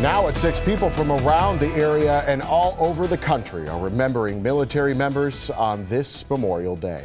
Now at 6, people from around the area and all over the country are remembering military members on this Memorial Day.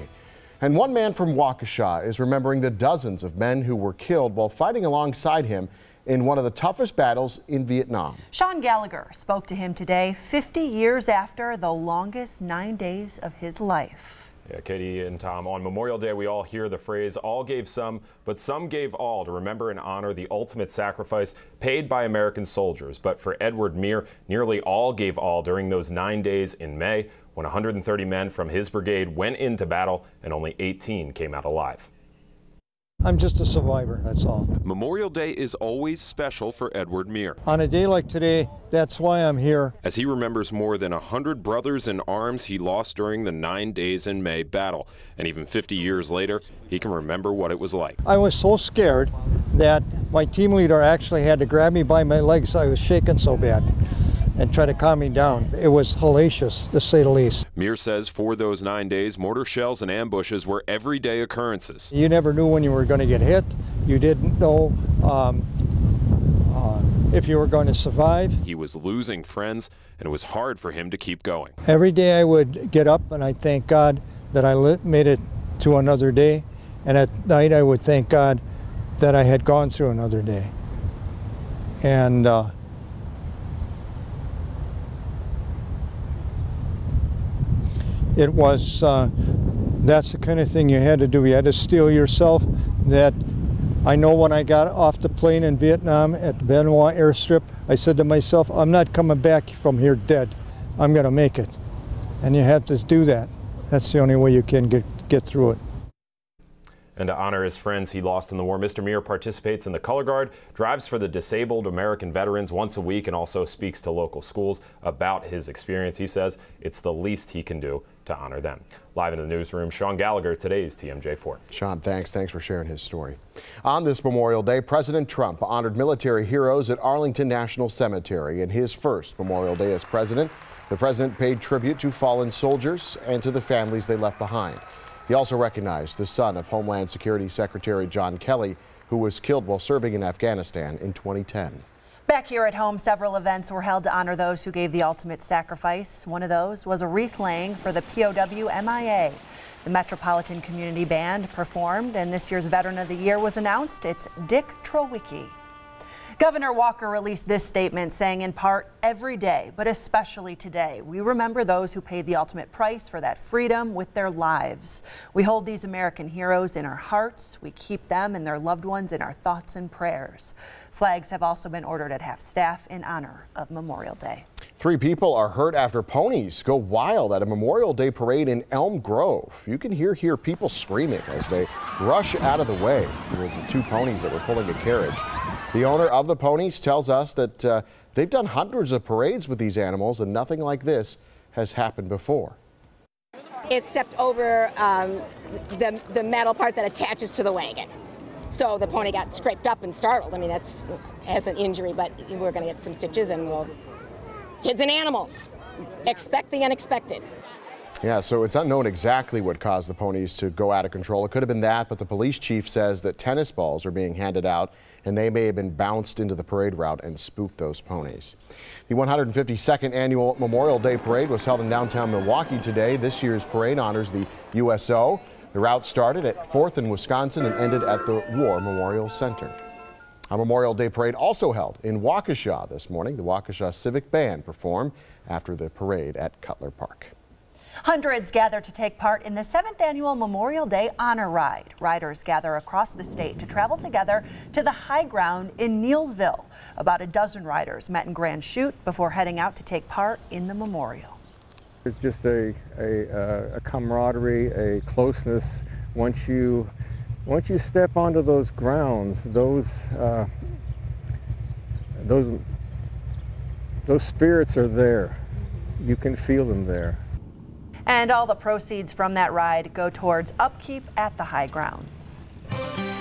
And one man from Waukesha is remembering the dozens of men who were killed while fighting alongside him in one of the toughest battles in Vietnam. Sean Gallagher spoke to him today, 50 years after the longest 9 days of his life. Yeah, Katie and Tom, on Memorial Day, we all hear the phrase, all gave some, but some gave all, to remember and honor the ultimate sacrifice paid by American soldiers. But for Edward Meier, nearly all gave all during those 9 days in May, when 130 men from his brigade went into battle and only 18 came out alive. I'm just a survivor, that's all. Memorial Day is always special for Edward Meier. On a day like today, that's why I'm here. As he remembers more than 100 brothers in arms he lost during the 9 days in May battle. And even 50 years later, he can remember what it was like. I was so scared that my team leader actually had to grab me by my legs. I was shaking so bad and try to calm me down. It was hellacious, to say the least. Meier says for those 9 days, mortar shells and ambushes were everyday occurrences. You never knew when you were going to get hit. You didn't know if you were going to survive. He was losing friends, and it was hard for him to keep going. Every day I would get up and I'd thank God that I made it to another day. And at night I would thank God that I had gone through another day. And it was, that's the kind of thing you had to do. You had to steel yourself. That I know when I got off the plane in Vietnam at the Benoit airstrip, I said to myself, I'm not coming back from here dead. I'm going to make it. And you have to do that. That's the only way you can get through it. And to honor his friends he lost in the war, Mr. Meier participates in the Color Guard, drives for the disabled American veterans once a week, and also speaks to local schools about his experience. He says it's the least he can do to honor them. Live in the newsroom, Sean Gallagher, today's TMJ4. Sean, thanks for sharing his story. On this Memorial Day, President Trump honored military heroes at Arlington National Cemetery. In his first Memorial Day as president, the president paid tribute to fallen soldiers and to the families they left behind. He also recognized the son of Homeland Security Secretary John Kelly, who was killed while serving in Afghanistan in 2010. Back here at home, several events were held to honor those who gave the ultimate sacrifice. One of those was a wreath laying for the POW MIA. The Metropolitan Community Band performed, and this year's Veteran of the Year was announced. It's Dick Trowicki. Governor Walker released this statement saying, in part, every day, but especially today, we remember those who paid the ultimate price for that freedom with their lives. We hold these American heroes in our hearts. We keep them and their loved ones in our thoughts and prayers. Flags have also been ordered at half-staff in honor of Memorial Day. 3 people are hurt after ponies go wild at a Memorial Day parade in Elm Grove. You can hear people screaming as they rush out of the way with the 2 ponies that were pulling a carriage. The owner of the ponies tells us that they've done hundreds of parades with these animals and nothing like this has happened before. It stepped over the metal part that attaches to the wagon. So the pony got scraped up and startled. I mean, that's as an injury, but we're going to get some stitches, and kids and animals, expect the unexpected. Yeah, so it's unknown exactly what caused the ponies to go out of control. It could have been that, but the police chief says that tennis balls are being handed out and they may have been bounced into the parade route and spooked those ponies. The 152nd annual Memorial Day Parade was held in downtown Milwaukee today. This year's parade honors the USO. The route started at 4th in Wisconsin and ended at the War Memorial Center. A Memorial Day parade also held in Waukesha this morning. The Waukesha Civic Band performed after the parade at Cutler Park. Hundreds gather to take part in the 7th annual Memorial Day Honor Ride. Riders gather across the state to travel together to the high ground in Neillsville. About a dozen riders met in Grand Chute before heading out to take part in the memorial. It's just a camaraderie, a closeness. Once you step onto those grounds, those spirits are there. You can feel them there. And all the proceeds from that ride go towards upkeep at the high grounds.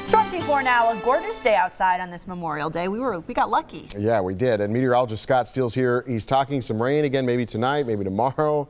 Storm Team 4 now, a gorgeous day outside on this Memorial Day. We got lucky. Yeah, we did. And meteorologist Scott Steele's here. He's talking some rain again, maybe tonight, maybe tomorrow.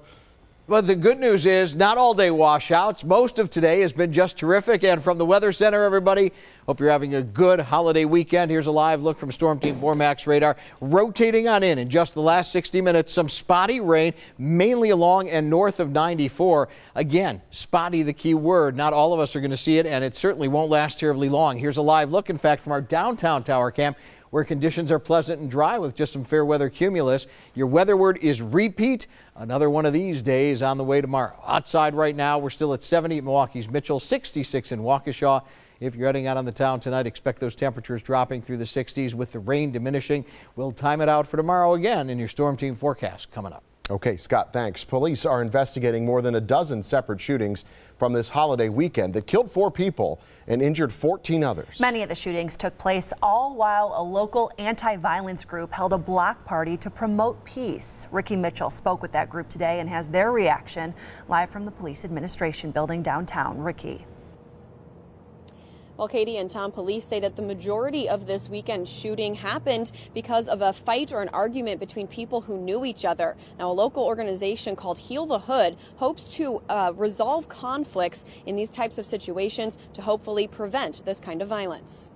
But the good news is not all day washouts. Most of today has been just terrific. And from the Weather Center, everybody, hope you're having a good holiday weekend. Here's a live look from Storm Team 4 Max radar. Rotating on in just the last 60 minutes, some spotty rain, mainly along and north of 94. Again, spotty the key word. Not all of us are going to see it, and it certainly won't last terribly long. Here's a live look, in fact, from our downtown tower cam, where conditions are pleasant and dry with just some fair weather cumulus. Your weather word is repeat. Another one of these days on the way tomorrow. Outside right now, we're still at 70 at Milwaukee's Mitchell, 66 in Waukesha. If you're heading out on the town tonight, expect those temperatures dropping through the 60s with the rain diminishing. We'll time it out for tomorrow again in your Storm Team forecast coming up. Okay, Scott, thanks. Police are investigating more than a dozen separate shootings from this holiday weekend that killed 4 people and injured 14 others. Many of the shootings took place all while a local anti-violence group held a block party to promote peace. Ricky Mitchell spoke with that group today and has their reaction live from the police administration building downtown. Ricky. Well, Katie and Tom, police say that the majority of this weekend shooting happened because of a fight or an argument between people who knew each other. Now, a local organization called Heal the Hood hopes to resolve conflicts in these types of situations to hopefully prevent this kind of violence.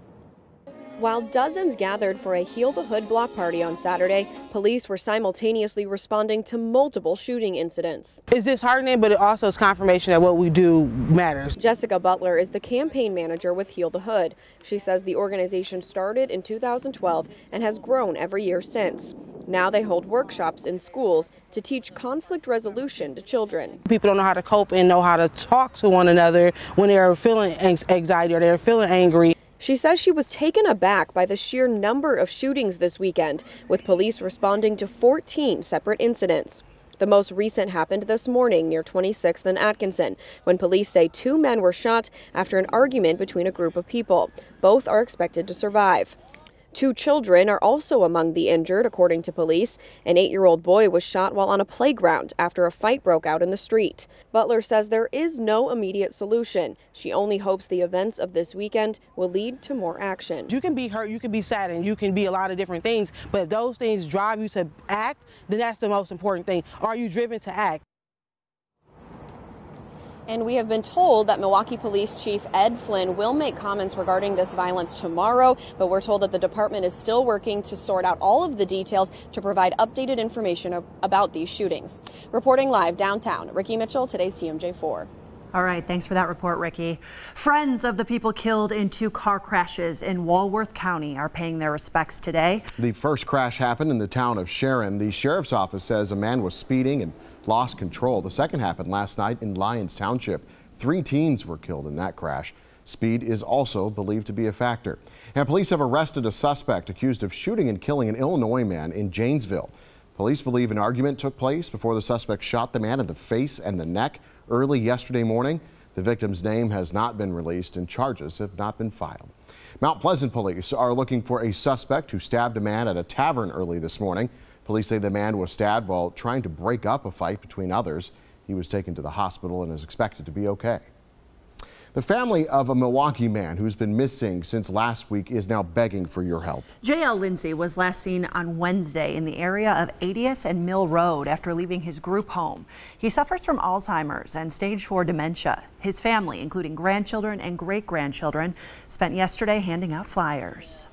While dozens gathered for a Heal the Hood block party on Saturday, police were simultaneously responding to multiple shooting incidents. It's disheartening, but it also is confirmation that what we do matters. Jessica Butler is the campaign manager with Heal the Hood. She says the organization started in 2012 and has grown every year since. Now they hold workshops in schools to teach conflict resolution to children. People don't know how to cope and know how to talk to one another when they're feeling anxiety or they're feeling angry. She says she was taken aback by the sheer number of shootings this weekend, with police responding to 14 separate incidents. The most recent happened this morning near 26th and Atkinson, when police say 2 men were shot after an argument between a group of people. Both are expected to survive. 2 children are also among the injured, according to police. An 8-year-old boy was shot while on a playground after a fight broke out in the street. Butler says there is no immediate solution. She only hopes the events of this weekend will lead to more action. You can be hurt, you can be sad, and you can be a lot of different things, but if those things drive you to act, then that's the most important thing. Are you driven to act? And we have been told that Milwaukee Police Chief Ed Flynn will make comments regarding this violence tomorrow, but we're told that the department is still working to sort out all of the details to provide updated information about these shootings. Reporting live downtown, Ricky Mitchell, today's TMJ4. All right, thanks for that report, Ricky. Friends of the people killed in 2 car crashes in Walworth County are paying their respects today. The first crash happened in the town of Sharon. The sheriff's office says a man was speeding and lost control. The second happened last night in Lyons Township. 3 teens were killed in that crash. Speed is also believed to be a factor. Now, police have arrested a suspect accused of shooting and killing an Illinois man in Janesville. Police believe an argument took place before the suspect shot the man in the face and the neck early yesterday morning. The victim's name has not been released and charges have not been filed. Mount Pleasant police are looking for a suspect who stabbed a man at a tavern early this morning. Police say the man was stabbed while trying to break up a fight between others. He was taken to the hospital and is expected to be okay. The family of a Milwaukee man who's been missing since last week is now begging for your help. J.L. Lindsay was last seen on Wednesday in the area of 80th and Mill Road after leaving his group home. He suffers from Alzheimer's and stage 4 dementia. His family, including grandchildren and great-grandchildren, spent yesterday handing out flyers.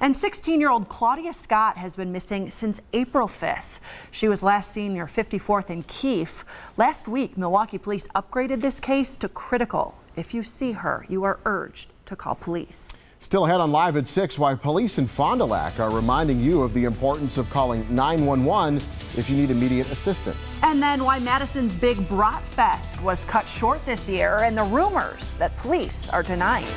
And 16-year-old Claudia Scott has been missing since April 5th. She was last seen near 54th and Keefe. Last week, Milwaukee police upgraded this case to critical. If you see her, you are urged to call police. Still ahead on Live at 6, why police in Fond du Lac are reminding you of the importance of calling 911 if you need immediate assistance. And then why Madison's big Brat Fest was cut short this year and the rumors that police are denying.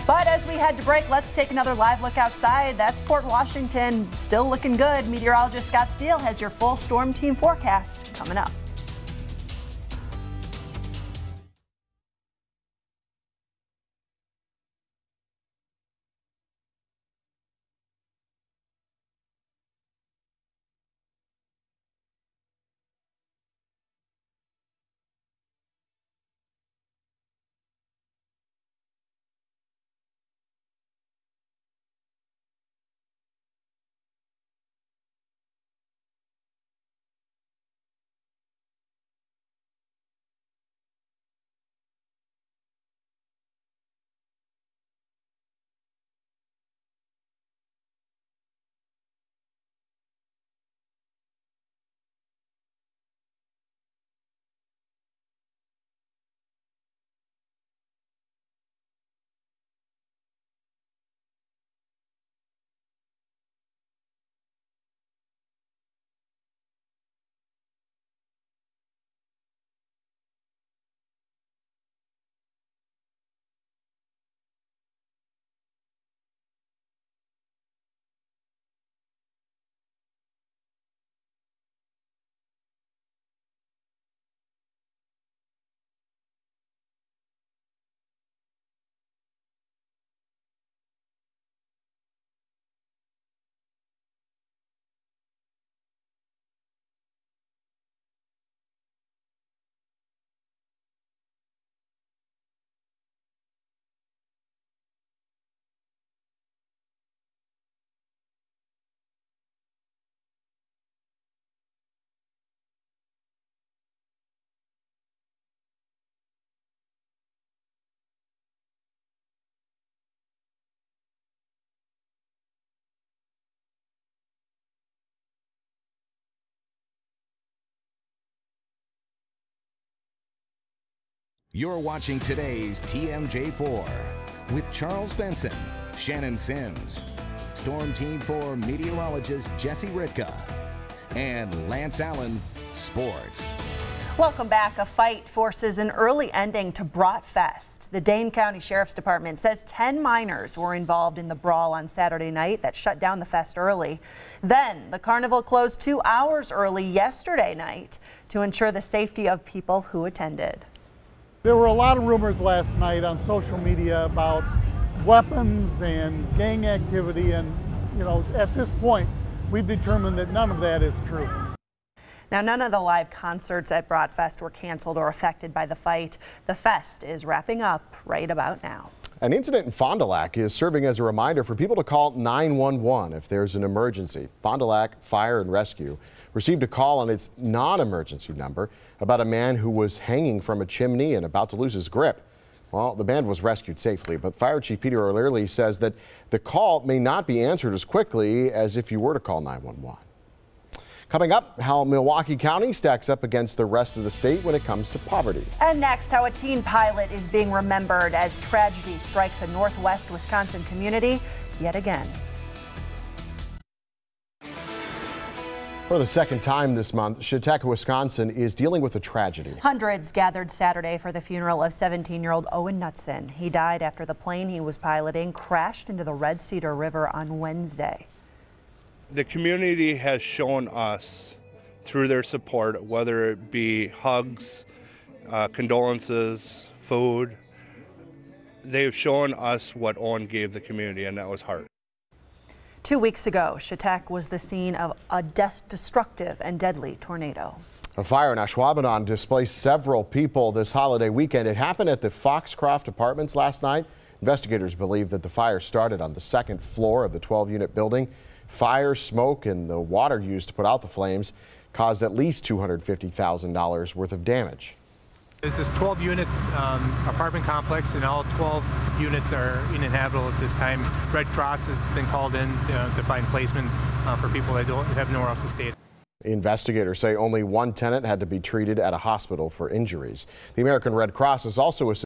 But as we head to break, let's take another live look outside. That's Port Washington, still looking good. Meteorologist Scott Steele has your full Storm Team forecast coming up. You're watching today's TMJ4 with Charles Benson, Shannon Sims, Storm Team 4 meteorologist Jesse Ritka, and Lance Allen, sports. Welcome back. A fight forces an early ending to Brat Fest. The Dane County Sheriff's Department says 10 minors were involved in the brawl on Saturday night that shut down the fest early. Then the carnival closed 2 hours early yesterday night to ensure the safety of people who attended. There were a lot of rumors last night on social media about weapons and gang activity, and at this point we've determined that none of that is true. Now, none of the live concerts at Brat Fest were canceled or affected by the fight. The fest is wrapping up right about now. An incident in Fond du Lac is serving as a reminder for people to call 911 if there's an emergency. Fond du Lac Fire and Rescue received a call on its non-emergency number about a man who was hanging from a chimney and about to lose his grip. Well, the man was rescued safely, but Fire Chief Peter O'Leary says that the call may not be answered as quickly as if you were to call 911. Coming up, how Milwaukee County stacks up against the rest of the state when it comes to poverty. And next, how a teen pilot is being remembered as tragedy strikes a northwest Wisconsin community yet again. For the second time this month, Chautauqua, Wisconsin is dealing with a tragedy. Hundreds gathered Saturday for the funeral of 17-year-old Owen Knutson. He died after the plane he was piloting crashed into the Red Cedar River on Wednesday. The community has shown us through their support, whether it be hugs, condolences, food, they've shown us what Owen gave the community, and that was heart. 2 weeks ago, Chautauqua was the scene of a destructive and deadly tornado. A fire in Ashwaubenon displaced several people this holiday weekend. It happened at the Foxcroft Apartments last night. Investigators believe that the fire started on the second floor of the 12-unit building. Fire, smoke, and the water used to put out the flames caused at least $250,000 worth of damage. It's this 12-unit apartment complex, and all 12 units are uninhabitable at this time. Red Cross has been called in to find placement for people that don't have nowhere else to stay. Investigators say only one tenant had to be treated at a hospital for injuries. The American Red Cross is also